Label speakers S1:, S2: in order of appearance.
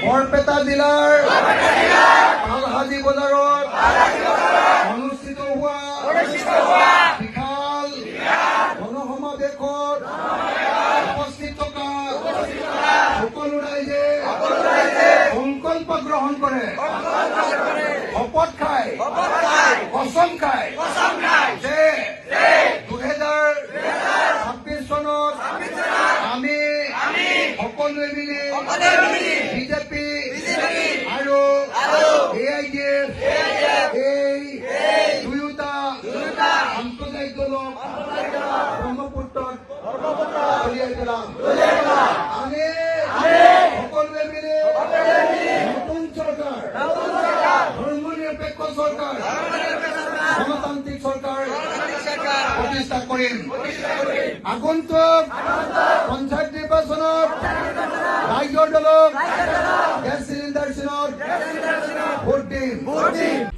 S1: বৰপেটা জিলাৰ আলহাজি বজাৰত অনুষ্ঠিত হোৱা বিশাল গণসমাৱেশত উপস্থিত থকা সকলো ৰাইজে সংকল্প গ্ৰহণ কৰে, শপত খায়, কচম খায় যে 2026 চনত আমি সকলোৱে মিলি বিজেপি আৰু AIDF এই দুয়োটা আন্তৰ্জাতিক দলক ব্ৰহ্মপুত্ৰত দলিয়াই পেলাম। আমি সকলোৱে মিলি নতুন চৰকাৰ, ধৰ্মনিৰপেক্ষ চৰকাৰ, গণতান্ত্ৰিক চৰকাৰ প্ৰতিষ্ঠা কৰিম। আগন্তুক পঞ্চায়ত নিৰ্বাচনত ৰাইজৰ দলক গেছ চিলিণ্ডাৰ চিনত ভোট দিম।